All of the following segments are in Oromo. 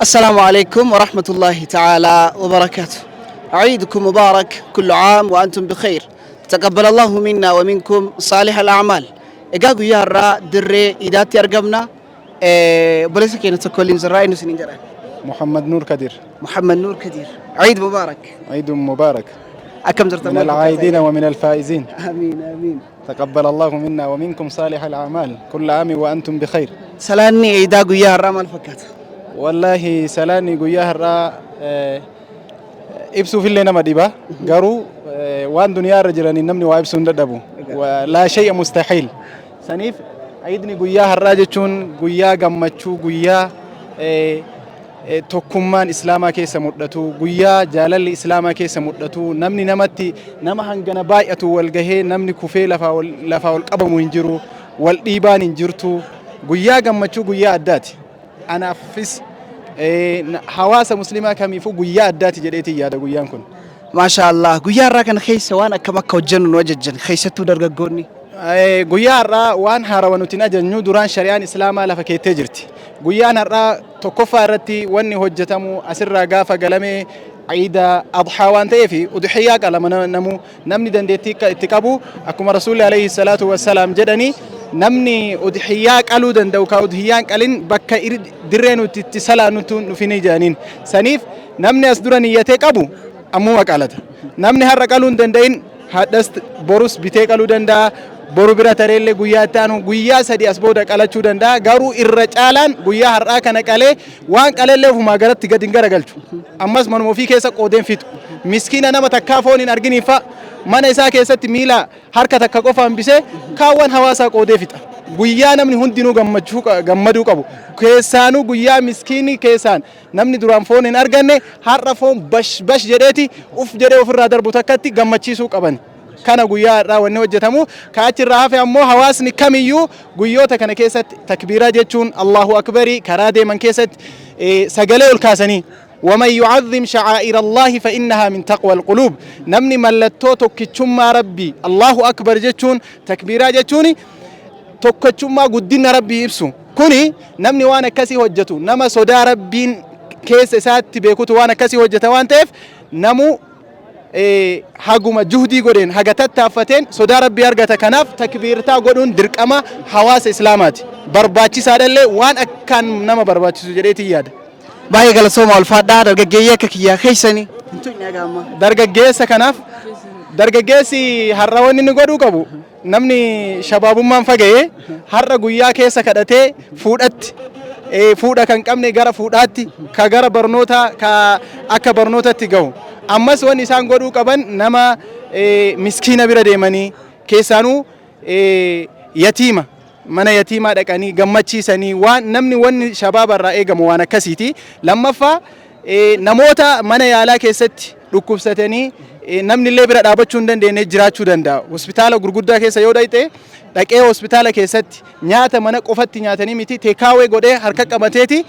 السلام عليكم ورحمة الله تعالى وبركاته. عيدكم مبارك، كل عام وأنتم بخير. تقبل الله منا ومنكم صالح الأعمال. إجاكو يا را دري إدات يرجمنا بليس كينا تقولين زراي نسنين جرا. محمد نور كدير. محمد نور كدير، عيد مبارك. عيد مبارك. أكم زرت من العائدين ومن الفائزين. آمين آمين. تقبل الله منا ومنكم صالح الأعمال، كل عام وأنتم بخير. سلاني إيداكو يا را مال فكات. والله سلاني قياه الرا إبسو في اللي نما ديبا قارو وان دنيا رجلاني نمني وإبسو ندبو ولا شيء مستحيل. سنيف عيدني قياه الرا جتون قياه قمتشو قياه tokkummaan islaamaa keessa mul'atu guyyaa jaalalli islaamaa keessa mul'atu namni namatti nama hangana baay'atu wal gahee namni kufee lafaa ol qabamu hin jiru wal dhiibaan hin jirtu guyyaa gammachuu guyyaa addaati anaafis hawaasa muslimaa kamiifuu guyyaa addaati jedheetii yaada guyyaan kun maasha Allah guyyaa irraa kana keessa waan akkam akka hojjennu nu ajajjan keessattuu dargaggoonni guyyaa irraa waan haarawaa nuti ajajnu duraan shari'aan islaamaa lafa keettee jirti guyyaan irraa tokkoffaa irratti wanni hojjetamu asirraa gaafa galamee ciida adhaa waan ta'eef udhiyyaa qalama namni dandeettii itti qabu akkuma rasuulli alayhi salaatu wassalaam jedhani namni udhiyyaa qaluu danda'u ka udhiyyaan qalin bakka dirree nuti itti salaannutu nufini jedhaniin saniif namni as dura niyyatee qabu ammuma qalata namni har'a qaluu hin danda'in hadhas borus bitee qaluu danda'a boru bira tareellee guyyaa ittaanu guyyaa sadi as booda qalachuu danda'a garuu irra caalaan guyyaa har'aa kana qalee waan qalellee ofumaa garatti gadi hin garagalchu ammas manuma ofii keessa qoodeen fixu miskiina nama takkaa foon hin arginiifa mana isaa keessatti miila harka takka qofa hambisee kaawwan hawaasaa qoodee fixa guyyaa namni hundinuu gammaduu qabu keessaanuu guyyaa miskiinii keessaan namni duraan foon hin arganne har'a foon bash jedheeti uf jedhee ofirraa darbu takkatti gammachiisuu qaban kana guyyaa irraa wanni hojjetamu kaachi irraa hafe ammoo hawaasni kamiyyuu guyyoota kana keessatti takbiiraa jechuun Allahu akbarii karaa deeman keessatti sagalee ol kaasanii ومن يعظم شعائر الله فإنها من تقوى القلوب نمني ملتو توكيتشما ربي الله أكبر جتشون تكبيرا جتشوني توكيتشما قدنا ربي يبسو كوني نمني وانا كسي هجتو نما صدا ربين كيس سات بيكوتو وانا كسي هجتا وان تيف نمو haguma juhdii godheen hagatat taaffateen sodaa rabbii argata kanaaf takbiirtaa godhuun dirqama hawaasa islaamaati barbaachisaadhallee waan akkaan nama barbaachisu jedheetii yaada baay'ee galatooma ulfaadhaa dargaggeeyyii akka kiyyaa keessanii dargaggeessa kanaaf dargaggeessi har'a wanni inni godhuu qabu namni shabaabummaan faga'ee har'a guyyaa keessa kadhatee fuudha kan qabne gara fuudhaatti ka gara barnoota ka akka barnootatti gahu ammas wanni isaan godhuu qaban nama miskiina bira deemanii keessaanuu yatiima mana yatiimaa dhaqanii gammachiisanii waan namni wanni shabaabarraa eegamu waan akkasiiti lammaffaa namoota mana yaalaa keessatti dhukkubsatanii namni illee bira dhaabachuu hin dandeenye jiraachuu danda'a hospitaala gurguddaa keessa yoo dhaqee hospitaala keessatti nyaata mana qofatti nyaatanii miti teekaawee godhee harka qabateeti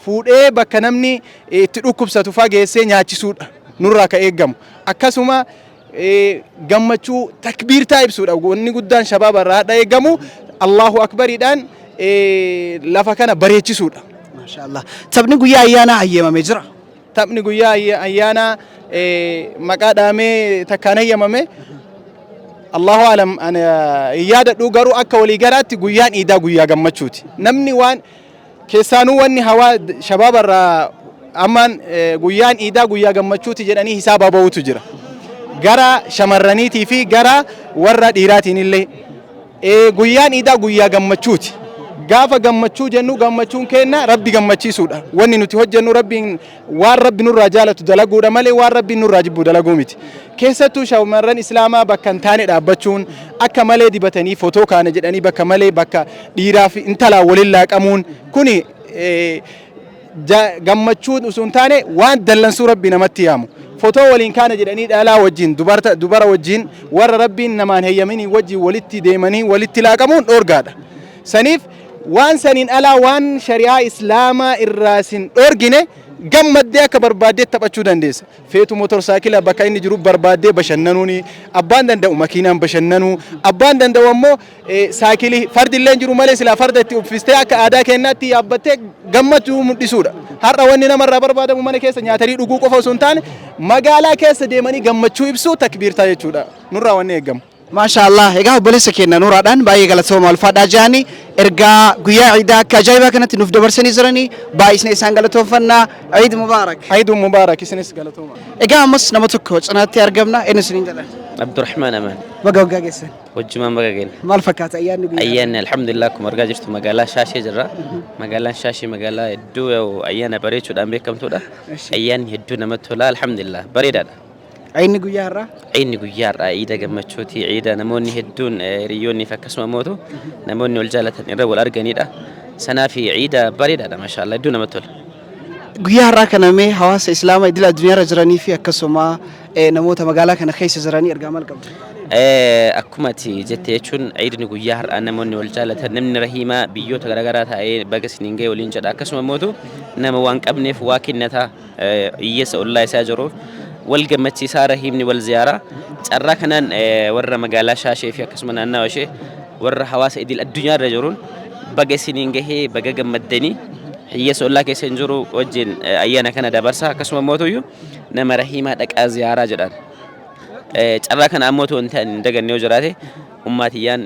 fuudhee bakka namni itti dhukkubsatu fageessee nyaachisuudha nurraa ka eegamu akkasuma gammachuu takbiirtaa ibsuudha wanni guddaan shabaabarraa eegamu Allahu akbariidhaan lafa kana bareechisuudha maashaallah taphni guyyaa ayyaanaa hayyamamee jira taphni guyyaa ayyaanaa maqaa dhaamee takkaan hayyamame Allahu alam ana yaadadhu garuu akka walii garaatti guyyaan iidaa guyyaa gammachuuti namni waan keessaanuu wanni hawaa shabaabarraa ammaan guyyaan iidaa guyyaa gammachuuti jedhanii hisaaba ba'uutu jira gara shamarraniitii fi gara warra dhiiraatiin illee guyyaan iidaa guyyaa gammachuuti gaafa gammachuu jennu gammachuun kenna rabbi gammachiisuudha wanni nuti hojjennu rabbiin waan rabbi nurraa jaalatu dalaguudha malee waan rabbi nurraa jibbu dalaguu miti keessattuu shamarran islaamaa bakka hin taane dhaabbachuun akka malee dibatanii footoo kaana jedhanii bakka malee bakka dhiiraa fi intalaa waliin laaqamuun kuni gammachuun osoo hin taane waan dallansuu rabbi namatti yaamu footoo waliin kaana jedhanii dhalaa wajjin dubara wajjin warra rabbiin namaan heeyyaminii wajjin walitti deemanii walitti laaqamuun dhoorgaadha saniif وان سنين ألا وان شريعة إسلام الراسين أورجينه gammaddee akka barbaadee taphachuu dandeessa. Feetu motorsaayikila bakka inni jiru barbaadee bashannanuuni, abbaan danda'u makiinaan bashannanuu, abbaan danda'u ammoo saayikilii fardillee jiru malee silaa farda itti uffistee akka aadaa kennaatti yaabbattee gammachuu mul'isuudha. Har'a wanni namarraa barbaadamu mana keessa nyaatanii dhuguu qofa osoo hin taane magaalaa keessa deemanii gammachuu ibsuu takbiirtaa jechuudha. Nurraa wanni eeggamu. ما شاء الله إجا بوليس كنا نور عدن باي غلطهم الفادا جاني إرجع قيا عيدا كجايبة كانت نفد برسني زرني بايسني إنسان غلطهم فنا عيد مبارك عيد مبارك إسنس غلطهم إجا مس نمتكوش أنا تيارجمنا إن سنين جلا عبد الرحمن أمان بقى جالسين وجمان بقى ما الفكات أيان الحمد لله كم رجع جرت مقالة شاشة جرا مقالة شاشة مقالة الدو أيان بريد شو دام بكم تودا أيان يدو نمتولا الحمد لله بريد هذا عيني قيارة عيني قيار عيدا جمتشوتي عيدا نموني هدون ريوني فكسمة موتو نموني والجالة نرو الأرجاني ده سنة في عيدا بريد هذا ما شاء الله دون متول قيارة كنا مي حواس إسلام يدل الدنيا رجراني فيها كسمة نموت مقالة كنا خيس زراني أرجع مال قبل أكمتي جتيشون عيد نقيار أنا موني والجالة نمني رحيمة بيوت غرغرات هاي بقى سنينجي ولينجا كسمة موتو نموانك أبني فواكنتها يس الله يساجرو والجمتي سارة هيمني والزيارة ترى كنا ورا مقالة شاشة فيها كسمنا أنا وشيء ورا حواس إدي الدنيا رجورون بقى سنينجه بقى جمدني هي سؤال لك سنجرو وجين أيانا كنا دبرسها كسم موتويو نما رحيمة دك أزيارة جدار ترى كنا موتو أنت ندق النيوجراتي أمتيان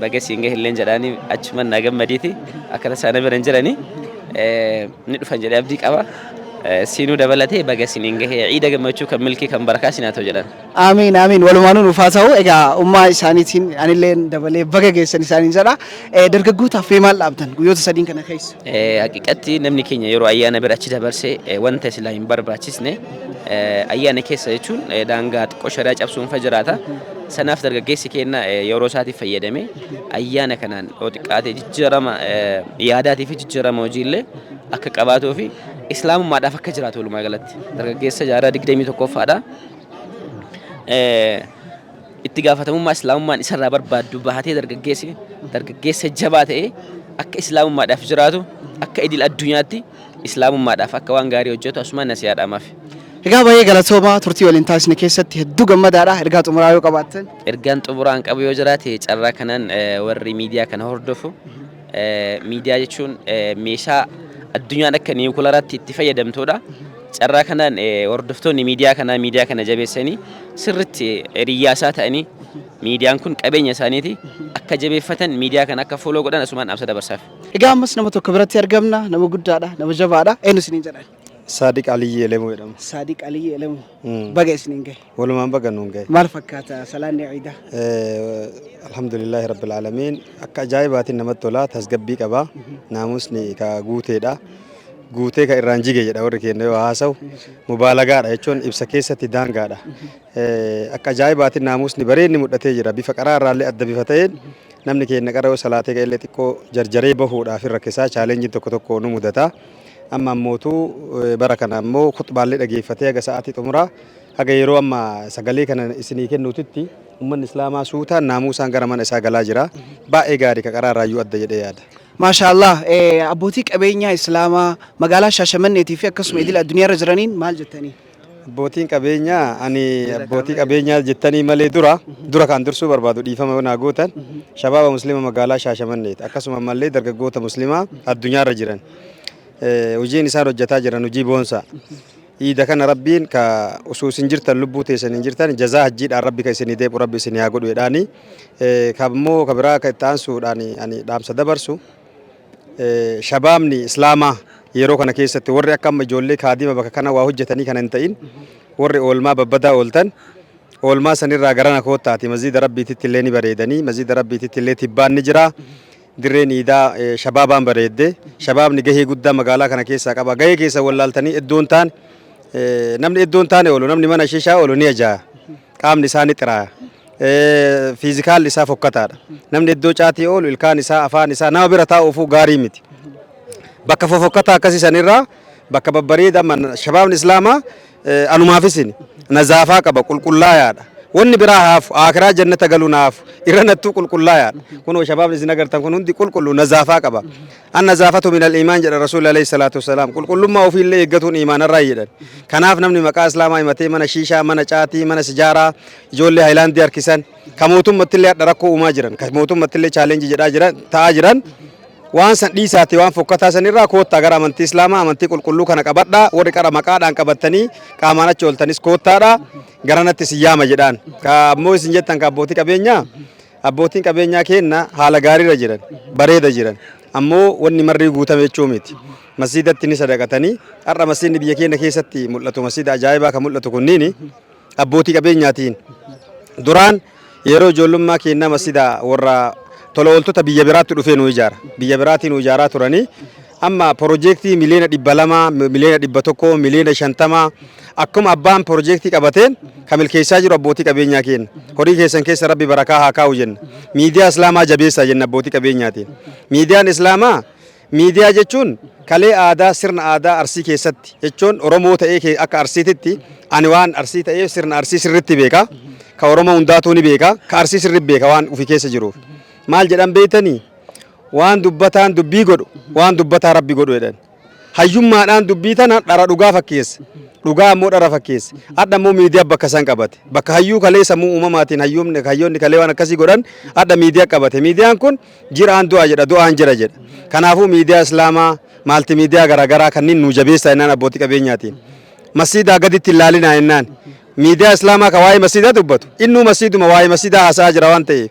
بقى سنينجه اللي جراني أجمل نجم مديتي أكل سنة برنجراني ندفن جري أبديك أبا سينو دبلته بقى سنينجه عيدا جمتشو كملكي كم بركة سناتو جدار آمين آمين ولمانو نفاسه إجا أمة سانيتين أنا لين دبله بقى جيسني سانين زرا درجة في مال أبدان قيود سدين كنا خيس حقيقتي نمني كينيا يرو أيانا برأتي دبرسي وانت سلاين برباتيسني أيانا كيس يجون دانغات كوشراج أبسون فجراتا سناف درجة جيسي كينا يورو ساتي في يدمي أيانا كنان أوتكاتي جرما ياداتي في جرما وجيله أككاباتو في إسلام ما دافع كجراتو لما قالت درجة جيسة جارا دقدمي تكوف هذا اتقافتهم ما إسلام ما نسر بربادو بهاتي درجة جيسة جباته أك إسلام ما دافع جراتو أك إدي الدنياتي إسلام ما دافع كوان غاري وجهته أسمان نسيار أمافي إجا باي غلطوما ترتي والإنتاج نكيست هدوغ مدارة إرجعت أمرايو قباتن إرجعت أمران قبي وجراتي ترى كنن وري ميديا كان هردفو ميديا يشون ميشا الدنيا نكني وكلارات تتفيد تودا ترى كنن وردفتوني ميديا كنا جبسني سرت رياسات أني ميديا نكون كابين يسانيتي أكجبي فتن ميديا كنا كفولو قدنا سمان أبسط برساف إجا مس نمو تكبرت يرجمنا نمو قدرة نمو جبارة إنه سنين جرا صادق علي لمو يدم صادق علي لمو بقى سنين جاي ولا ما بقى نونجي ما الفكات سلام عيدا الحمد لله رب العالمين أكجايبات النمطولات هسقبي كبا ناموسني كجوتة دا guutee ka irraan jige jedha warri keenya yoo haasawu mubaalagaadha jechuun ibsa keessatti daangaadha. Akka ajaa'ibaatiin naamusni bareedni mul'atee jira bifa qaraa irraallee adda bifa ta'een namni keenya qara yoo salaatee ga'ellee xiqqoo jarjaree bahuudhaaf irra keessaa chaalenjiin tokko tokko nu mudata. Amma ammootuu bara kana ammoo khutbaallee dhageeffatee haga sa'aatii xumuraa haga yeroo amma sagalee kana isinii kennuutitti ummanni islaamaa suutaan naamusaan gara mana isaa galaa jira. Baay'ee gaarii ka qaraa irraayyuu adda jedhee yaada. ما شاء الله أبوتي كبينيا إسلاما مقالة شاشمني تيفي أكسم إدل الدنيا رجرانين مال جتني أبوتين كبينيا أني أبوتي كبينيا جتني مالي درا كان درسو بربادو ديفا ما ناقوتن شباب مسلمة مقالة شاشمني أكسم مالي درجة قوة مسلمة الدنيا رجران وجين إنسان رجتا جران وجيبونسا إذا كان ربين كأسوس إنجرت اللبوت إنجرتان جزاء جيد ربي كيسني ديب وربي سني هاقود ويداني كابمو كبرا كتانسو يعني دام سدبرسو شبابني إسلاما يروح أنا كيسة ورّي أكمل جولي خادمة بكنا واهجتني كان انتين ورّي أولما ببدا أولتن أولما سنير راجرنا كوتاتي مزيد ربي تتليني بريدني مزيد ربي تتلي تبان نجرا دريني دا شبابان بريدة شبابني جهي قدام مقالة كنا كيسة كبا جهي كيسة ولالتني الدون تان نمني الدون تاني ولو نمني ما نشيشة ولو نيجا كام نساني ترى فيزيكال لسا فكتار نمني الدو جاتي أول الكان لسا أفان لسا نما برتا وفو غاري متي بكا فكتا كسي سنيرا بكا ببريدا من شباب الإسلام أنو ما في سني نزافا كبا كل لا يادا wanni biraa haafu akiraa jannata galuu naafu irra nattuu qulqullaa'aa kunoo shabaabni isin agartan kun hundi qulqullu nazaafaa qaba an nazaafatu min al-iimaan jedha rasuulli alayhi salaatu wassalaam qulqullummaa ofiillee eeggatuun iimaanarraa jedhan kanaaf namni maqaa islaamaa himatee mana shiishaa mana caatii mana sijaaraa ijoollee haayilaandii harkisan ka mootummattillee hadha rakkoo uumaa jiran ka mootummattillee chaalenjii jedhaa jiran ta'aa jiran waan san dhiisaati waan fokkataa sanirraa koottaa gara amantii islaamaa amantii qulqulluu kana qabadhaa warri qara maqaadhaan qabattanii qaamaan achi ooltanis koottaadha garanatti siyyaama jedhaan ka ammoo isin jettan ka abbootiin qabeenyaa kenna haala gaariirra jiran bareeda jiran ammoo wanni marrii guutame jechuu miti masjidatti ni sadaqatanii har'a masjidni biyya keenya keessatti mul'atu masjida ajaa'ibaa kan mul'atu kunniini abbootii qabeenyaatiin duraan yeroo ijoollummaa keenyaa masjida warra tola ooltota biyya biraatti dhufee nu ijaara biyya biraatiin nu ijaaraa turanii amma piroojeektii miliyoona 200 miliyoona 100 miliyoona 50 akkuma abbaan piroojeektii qabateen kan milkeessaa jiru abbootii qabeenyaa keenya horii keessan keessa rabbi barakaa haa kaa'u jenna miidiyaa islaamaa jabeessaa jenna abbootii qabeenyaatiin miidiyaan islaamaa miidiyaa jechuun kalee aadaa sirna aadaa arsii keessatti jechuun oromoo ta'ee akka arsiititti ani waan arsii ta'ee sirna arsii sirritti beeka ka oromoo hundaatuu ni beeka ka arsii sirritti beeka waan ufi keessa jiruuf maal jedhan beeytanii waan dubbataan dubbii godhu waan dubbataa rabbi godhu jedhan hayyummaadhaan dubbii tana dhara dhugaa fakkeessa dhugaa ammoo dhara fakkeessa adda ammoo miidiyaa bakka san qabate bakka hayyuu kalee sammuu uumamaatiin hayyoonni kalee waan akkasii godhan adda miidiyaa qabate miidiyaan kun jiraan du'a jedha du'aan jira jedha kanaafuu miidiyaa islaamaa maalti miidiyaa garaagaraa kanneen nu jabeessaa jennaan abbootii qabeenyaatiin masjiidaa gaditti ilaalinaa jennaan miidiyaa islaamaa ka waa'ee masjiidaa dubbatu innuu masjiiduma waa'ee masjiidaa haasaa jira waan ta'eef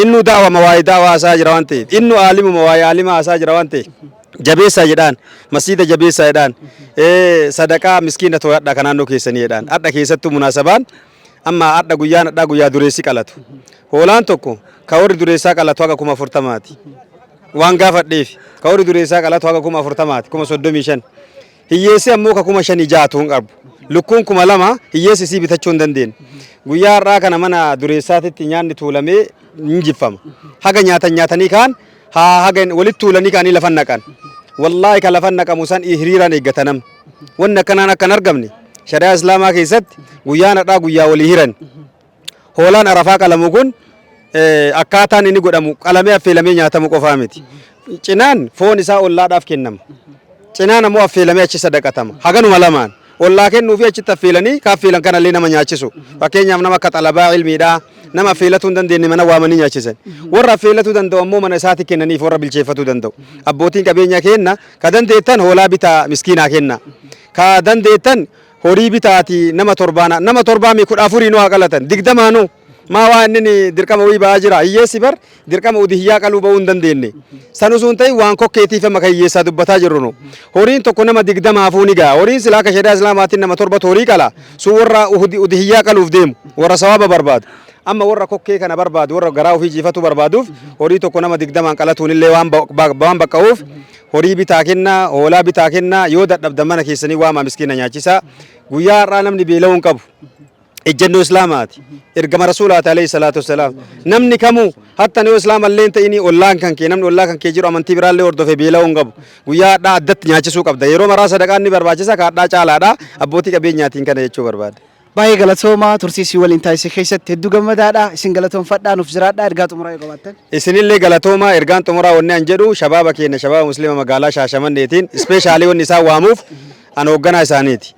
innuu daawama waa'ee daawaa haasaa jira waan ta'eef innuu aalimuma waa'ee aalima haasaa jira waan ta'eef jabeessaa jedhaan masjiida jabeessaa jedhaan sadaqaa miskiina to'adha kan naannoo keessanii jedhaan adda keessattuu munaasabaan amma adda guyyaa dureessi qalatu hoolaan tokko ka warri dureessaa qalatu haga 40,000ti waan gaafadheef ka warri dureessaa qalatu haga 40,000ti 35 hiyyeessi ammoo ka 5,000 jaatuun qabu lukkuun 2,000 hiyyeessi sii bitachuu hin dandeenye guyyaa har'aa kana mana dureessaatitti nyaanni tuulamee injifama haga nyaatanii kaan haga walitti tuulanii kaanii lafan naqan wallaahi ka lafan naqamu san hiriiraan eeggata namni wanni akkanaan akkan argamne shari'aa islaamaa keessatti guyyaan har'aa guyyaa walii hiran hoolaan arafaa qalamu kun akkaataan inni godhamu qalamee affeelamee nyaatamu qofaa miti cinaan foon isaa ollaadhaaf kennama cinaan ammoo affeelamee achi sadaqatama haganuma lamaan ollaa kennuu fi achitti affeelanii ka affeelan kanallee nama nyaachisu fakkeenyaaf nama akka xalabaa ilmiidhaa nama affeelatuu hin dandeenye mana waamanii nyaachisan warra affeelatuu danda'u ammoo mana isaatti kennaniif warra bilcheeffatuu danda'u abbootiin qabeenyaa kenna ka dandeettan hoolaa bitaa miskiinaa kenna ka dandeettan horii bitaati nama 14 nu haa qalatan 20 maa waan inni dirqama wii ba'aa jira hiyyeessi bar dirqama udihiyyaa qaluu ba'uu hin dandeenye sanusuun ta'e waan kokkeetiif amma kan hiyyeessaa dubbataa jirru nu horiin tokko nama 20 hafuu ni ga'a horiin silaa ka shari'aa islaamaatiin nama 7 horii qala sun warra udihiyyaa qaluuf deemu warra sawaaba barbaadu amma warra kokkee kana barbaadu warra garaa ofii jiifatu barbaaduuf horii tokko nama 20 qalatuun illee waan baqqa'uuf horii bitaa kennaa hoolaa bitaa kennaa yoo dadhabdan mana keessanii waamaa miskiina nyaachisaa guyyaa har'aa namni beela'uu hin qabu ejjennoo islaamaati ergama rasuulaati alayhi salaatu wassalaam namni kamuu hatta yoo islaama illee ta'ini ollaan kan kee namni ollaa kan kee jiru amantii biraallee hordofee beela'uu hin qabu guyyaa hadhaa addatti nyaachisuu qabda yeroo maraa sadaqaan ni barbaachisa ka hadhaa caalaadha abbootii qabeenyaatiin kana jechuu barbaada. Baay'ee galatoomaa tursiisii waliin taasise keessatti hedduu gammadaadha isin galatoomfadhaa nuuf jiraadha ergaa xumuraa yoo qabaattan. Isinillee galatoomaa ergaan xumuraa wanni an jedhu shabaaba keenya shabaaba musliima magaalaa Shaashamanneetiin ispeeshaalii wanni isaan waamuuf an hoogganaa isaaniiti.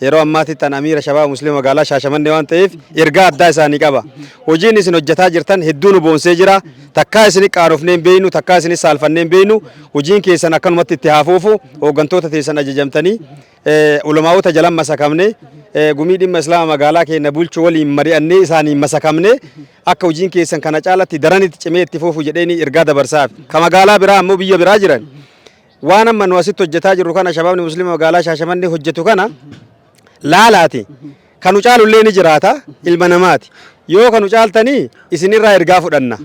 Yeroo ammaatti tan amiira shabaaba musliima magaalaa Shaashamannee waan ta'eef ergaa addaa isaanii qaba. Hojiin isin hojjetaa jirtan hedduu nu boonsee jira. Takkaa isin qaanofnee hin beeynu takkaa isin saalfannee hin beeynu hojiin keessan akkanumatti itti haafuufu hooggantoota teessan ajajamtanii ulamaa'ota jalan masakamne gumii dhimma islaama magaalaa keenya bulchuu waliin mari'annee isaaniin masakamne akka hojiin keessan kana caalatti daranitti cimee itti fuufu jedheeni ergaa dabarsaaf. Ka magaalaa biraa ammoo biyya biraa jiran waan amma nu asitti hojjetaa jirru kana shabaabni musliima magaalaa Shaashamannee hojjetu kana laalaati kanu caalullee ni jiraata ilma namaati yoo kanu caaltanii isinirraa ergaa fudhanna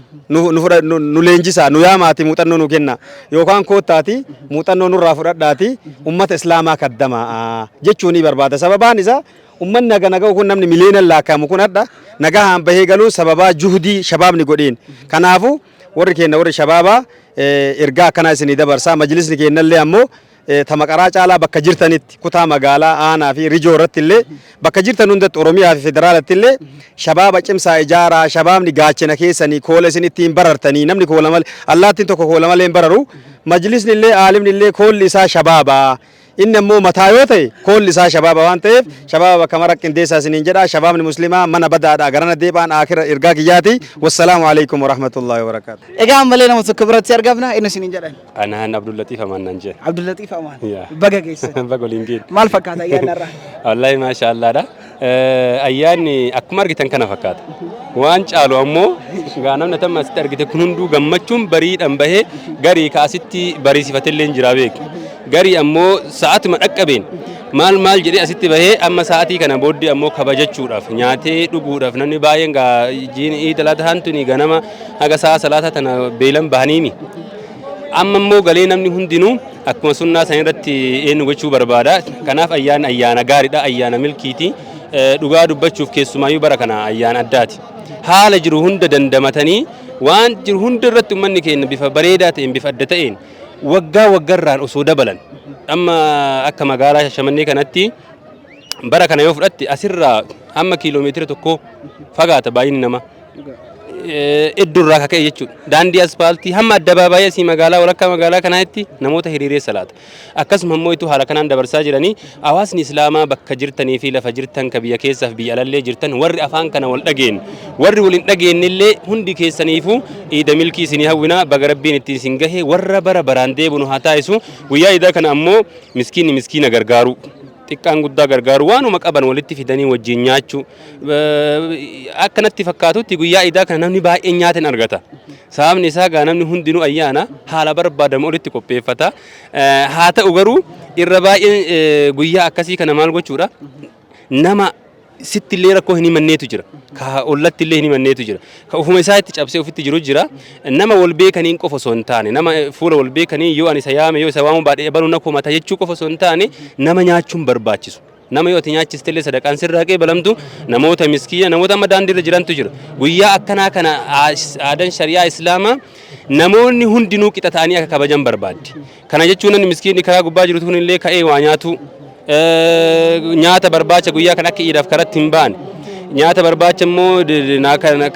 nu leenjisaa nu yaamaati muuxannoo nu kenna yookaan koottaati muuxannoo nurraa fudhadhaati ummata islaamaa kaddamaa jechuun ni barbaada sababaan isaa ummanni nagaa kun namni miliyoonaan lakkaa'amu kun hadha nagaan bahee galuu sababaa juhudii shabaabni godheen kanaafu warri keenya warri shabaabaa ergaa akkanaa isinii dabarsaa majlisni keenyallee ammoo tamaqaraa caalaa bakka jirtanitti kutaa magaalaa aanaa fi rijoo irratti illee bakka jirtan hundatti Oromiyaa fi federaalatti illee shabaaba cimsaa ijaaraa shabaabni gaachana keessanii koola isin ittiin barartanii namni koola malee allaattiin tokko koola malee hin bararu majlisni illee aalimni illee koolli isaa shabaabaa inni ammoo mataa yoo ta'e koolli isaa shabaaba waan ta'eef shabaaba bakka mara qindeessaa isiniin jedha shabaabni muslimaa mana badaadha garana deebaan akira ergaa kiyyaati wassalaamu alaikum warahmatullahi wabarakaatu egaa ammallee nama tokko biratti argamna inni isiniin jedhan Anaan Abdullatiif Amaan nan jedhe. Abdullatiif Amaan Yaa. baga geessan Baga waliin geedde. maal fakkaata ayyaana irraa Wallahi maasha Allaadha. Ayyaanni akkuma argitan kana fakkaata. Waan caalu ammoo gaa namni tamma asitti argite kun hunduu gammachuun bariidhaan bahee garii kaasitti bariisifatillee hin jira beeku. Garii ammoo sa'aatuma dhaqqabeen maal jedhee asitti bahee amma sa'aatii kana booddee ammoo kabajachuudhaaf nyaatee dhuguudhaaf namni baay'een gaa jiin iidalata hantuni ganama haga sa'a salaata tana beelan bahaniimi. Amma immoo galee namni hundinuu akkuma sunnaa san irratti eenyu gochuu barbaada. Kanaaf ayyaana gaariidha, ayyaana milkiiti. Dhugaa dubbachuuf keessumaayyuu bara kana ayyaana addaati. Haala jiru hunda dandamatanii waan jiru hunda irratti uummanni keenya bifa bareedaa ta'een bifa adda ta'een waggaa waggarraan osoo dabalan. Amma akka magaalaa Shashamannee kanatti bara kana yoo fudhatte asirraa hamma kiiloomeetira tokko fagaata baay'inni nama. Iddurraa kaka'e jechuudha. Daandii aspaaltii hamma addabaabaayii asii magaalaa walakkaa magaalaa kanaatti namoota hiriiree salaata. Akkasuma immoo itti haala kanaan dabarsaa jiranii hawaasni islaamaa bakka jirtanii fi lafa jirtan ka biyya keessaaf biyya alallee jirtan warri afaan kana wal dhageen warri wal hin dhageenillee hundi keessaniifuu iida milkii isinii hawwina baga rabbiin ittiin isin gahe warra bara baraan deebinu haa taa'isu guyyaa iidaa kana ammoo miskiinni miskiina gargaaru. Xiqqaan guddaa gargaaru waanuma qaban walitti fidanii wajjin nyaachuu akkanatti fakkaatutti guyyaa iidaa kana namni baay'een nyaatan argata. Sababni isaa gaa namni hundinuu ayyaana haala barbaadamu walitti qopheeffata. Haa ta'u garuu irra baay'een guyyaa akkasii kana maal gochuudha nama sitti illee rakkoo hin himanneetu jira. Ka ollatti illee hin himanneetu jira. Ka ufuma isaa itti cabsee ofitti jiru jira. Nama wal beekaniin qofa osoo hin taane nama fuula wal beekanii yoo ani isa yaame yoo isa waamu baadhee baruu na komata jechuu qofa osoo hin taane nama nyaachuun barbaachisu. Nama yoo ati nyaachiste illee sadaqaan sirraa qeebalamtu namoota miskiina namoota amma daandiirra jirantu jira. Guyyaa akkanaa kana aadaan shari'aa islaamaa namoonni hundinuu qixa ta'anii akka kabajan barbaaddi. Kana jechuun namni miskiinni karaa gubbaa jiru kun illee ka'ee waa nyaatu nyaata barbaacha guyyaa kan akka iidaaf karatti hin baane. Nyaata barbaacha immoo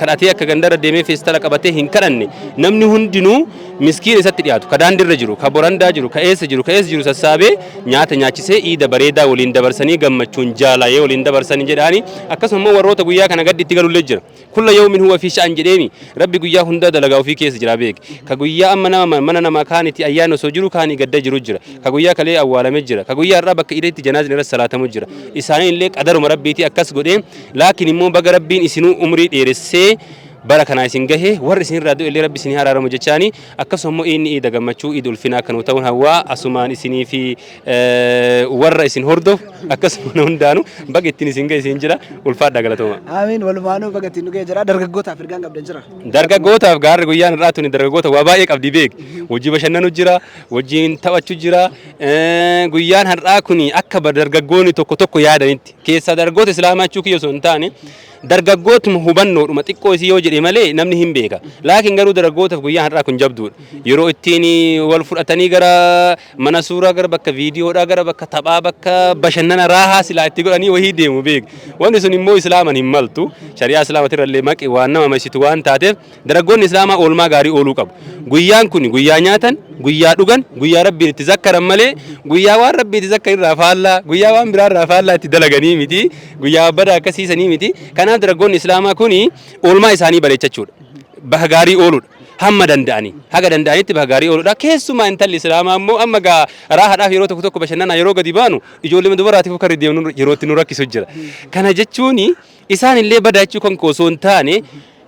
kadhatee akka gandarra deemee feestala qabatee hin kadhanne namni hundinuu miskiina isatti dhiyaatu ka daandirra jiru ka borandaa jiru ka eessa jiru sassaabee nyaata nyaachisee iida bareedaa waliin dabarsanii gammachuun jaalayee waliin dabarsanii jedhaanii akkasuma immoo warroota guyyaa kana gaddi itti galullee jira kulla yawmin huwa fi sha'an jedheemi rabbi guyyaa hunda dalagaa ofii keessa jira beek ka guyyaa amma mana namaa kaaniti ayyaana osoo jiru kaanii gadda jiru jira ka guyyaa kalee awwaalame jira ka guyyaa irraa bakka iideetti janaazin irra salaatamu jira isaanii illee qadaruma rabbiitii akkas godhee laakiin immoo baga rabbiin isinuu umrii dheeressee bara kana isin gahe warri isin irraa du'e illee rabbi isinii haraaramu jechaani akkasuma immoo inni iida gammachuu iida ulfinaa kan ta'uun hawaa asumaan isinii fi warra isin hordof akkasuma hundaanu baga ittiin isin gahe isin jira ulfaadha galatooma. Amiin walumaanuu baga ittiin dhugee jira dargaggootaaf ergaan qabdan jira. Dargaggootaaf gaarri guyyaan irraa tuni dargaggoota waa baay'ee qabdi beek wajjin bashannanu jira wajjin taphachuu jira guyyaan har'aa kuni akka dargaggoonni tokko yaadanitti keessa dargaggoota islaamaa jechuu kiyya osoo hin taane dargaggootuma hubannoodhuma xiqqoo isii yoo jedhe malee namni hin beeka laakiin garuu dargaggootaaf guyyaan har'aa kun jabduudha yeroo ittiin wal fudhatanii gara mana suuraa gara bakka viidiyoodhaa gara bakka taphaa bakka bashannana raahaa silaa itti godhanii wahii deemu beek wanti sun immoo islaaman hin maltu shari'aa islaamatirra illee maqi waan nama masitu waan taateef dargaggoonni islaamaa oolmaa gaarii ooluu qabu guyyaan kun guyyaa nyaatan guyyaa dhugan guyyaa rabbiin itti zakkaran malee guyyaa waan rabbiin itti zakkaran irraa faallaa guyyaa waan biraa irraa faallaa itti dalaganii miti guyyaa bada akkasiisanii miti kanaaf dargaggoonni islaamaa kuni oolmaa isaanii bareechachuudha baha gaarii ooluudha hamma danda'anii haga danda'anitti baha gaarii ooluudha keessumaa intalli islaamaa immoo amma gaa raahaadhaaf yeroo tokko bashannanaa yeroo gadi baanu ijoollee dubaraatiif akka deemnu yerootti nu rakkisu jira kana jechuun isaan illee badaachuu kan osoo hin taane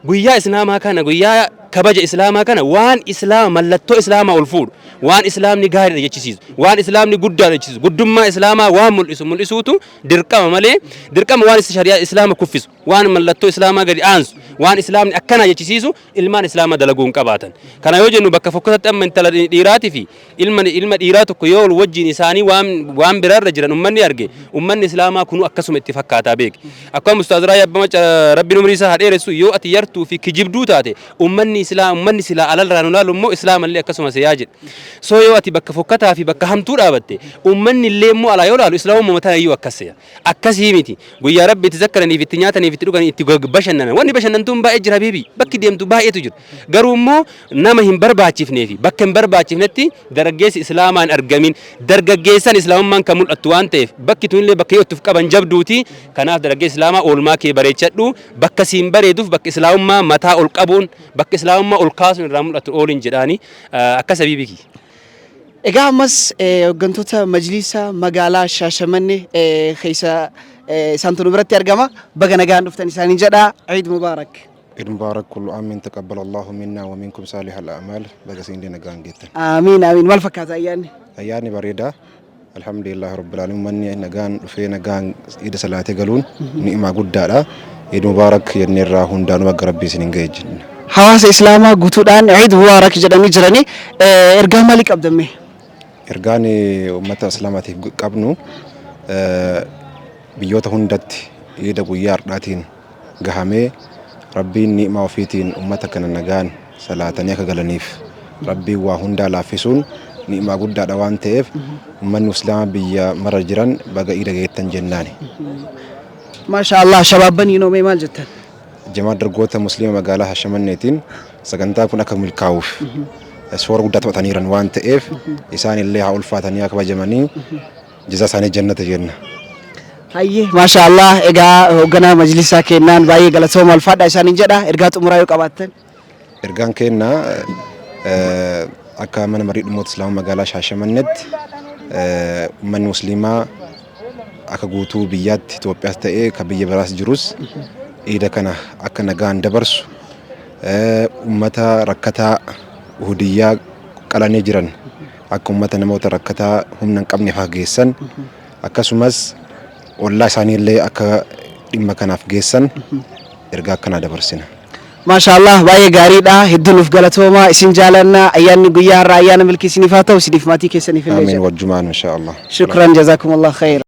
guyyaa islaamaa kana guyyaa kabaja islaamaa kana waan islaama mallattoo islaamaa ol fuudhu waan islaamni gaariidha jechisiisu waan islaamni guddaadha jechisiisu guddummaa islaamaa waan mul'isuutu dirqama malee dirqama waan shari'aa islaama kuffisu waan mallattoo islaamaa gadi aansu waan islaamni akkana jechisiisu ilmaan islaamaa dalaguun qabaatan kana yoo jennu bakka fokkatatti amma intala dhiiraatii fi ilma dhiiraa tokko yoo ol wajjiin isaanii waan biraarra jiran ummanni arge ummanni islaamaa kunu akkasuma itti fakkaataa beek akkuma ustaaz Raayyaa Abbaa Macca rabbiin umrii isaa haa dheeressu yoo ati yartuu fi kijibduu taate ummanni ummanni silaa alalraa nu laalu immoo islaamallee akkasuma siyaajid soo yoo ati bakka fokkataa fi bakka hamtuu dhaabatte ummanni illee immoo alaa yoo laalu islaamummaa mataa iyyuu akkasii miti guyyaa rabbi itti zakkaraniif itti nyaataniif itti dhuganiif itti bashannanan wanni bashannantuun baay'ee jira bibi bakki deemtu baay'eetu jira garuu immoo nama hin barbaachifneefi bakka hin barbaachifnetti dargaggeessi islaamaan argamin dargaggeessan islaamummaan kan mul'attu waan ta'eef bakki tunillee bakka yoo itti qaban jabduuti kanaaf dargaggeessi islaamaa oolmaa kee bareechadhu bakka siin bareeduuf bakka islaamummaa mataa ol qabuun bakka islaamummaa ol kaasuun irraa mul'atu oolin jedhaani akkas bibiki. Egaa ammas hooggantoota majlisa magaalaa Shaashamannee keessa isaantu nu biratti argama baga nagaan dhuftan isaanii jedha Eid Mubaarak. Eid Mubaarak kullu aamin taqabbalallahu minna wa minkum salihal a'mal baga siin nagaan geettan. Amiin amiin maal fakkaata ayyaanni? Ayyaanni bareeda. Alhamdulillah rabbil alamin manni nagaan dhufee nagaan Eid salaatee galuun ni'ima guddaadha. Eid Mubaarak yenneerraa hundaanuu akka rabbii isin gaajjin. Hawaasa islaamaa guutuudhaan Eid Mubaarak jedhanii jiranii ergaa maalii qabdamme? Ergaan uummata islaamaatiif qabnu biyyoota hundatti Eid guyyaa har'aatiin gahamee rabbiin ni'ima ofiitiin uummata kana nagaan salaatanii akka galaniif rabbiin waa hundaa laaffisuun ni'ima guddaadha waan ta'eef uummanni islaamaa biyya mara jiran baga Eid geettan jennaani. Maashaallah shabaabban yinoomee maal jettan? Jamaa dargoota musliima magaalaa Shaashamanneetiin sagantaa kun akka milkaa'uuf soora guddaa taphataniiran waan ta'eef isaan illee haa ulfaatanii akka kabajamanii jazaa isaanii jannata jenna. Hayyee maashaallah egaa hoogganaa majlisaa kennaan baay'ee galatooma ulfaadha isaaniin jedha ergaa xumuraa yoo qabaattan. Ergaan kennaa akka mana marii dhimmoota islaamaa magaalaa Shaashamanneetti uummanni musliimaa akka guutuu biyyaatti Itoophiyaas ta'ee kan biyya biraas jirus Eid kana akka nagaan dabarsu uummata rakkataa hudiyyaa qalanii jiran akka uummata namoota rakkataa humna hin qabneef geessan akkasumas ollaa isaanii illee akka dhimma kanaaf geessan ergaa akkanaa dabarsina. Maashaallah baay'ee gaariidha hedduu nuuf galatooma isin jaalanna ayyaanni guyyaa har'aa ayyaana milkii isiniif haa ta'u isiniif maatii keessaniif illee. Amiin wajjumaan inshaallah. Shukran jazakumullah khair.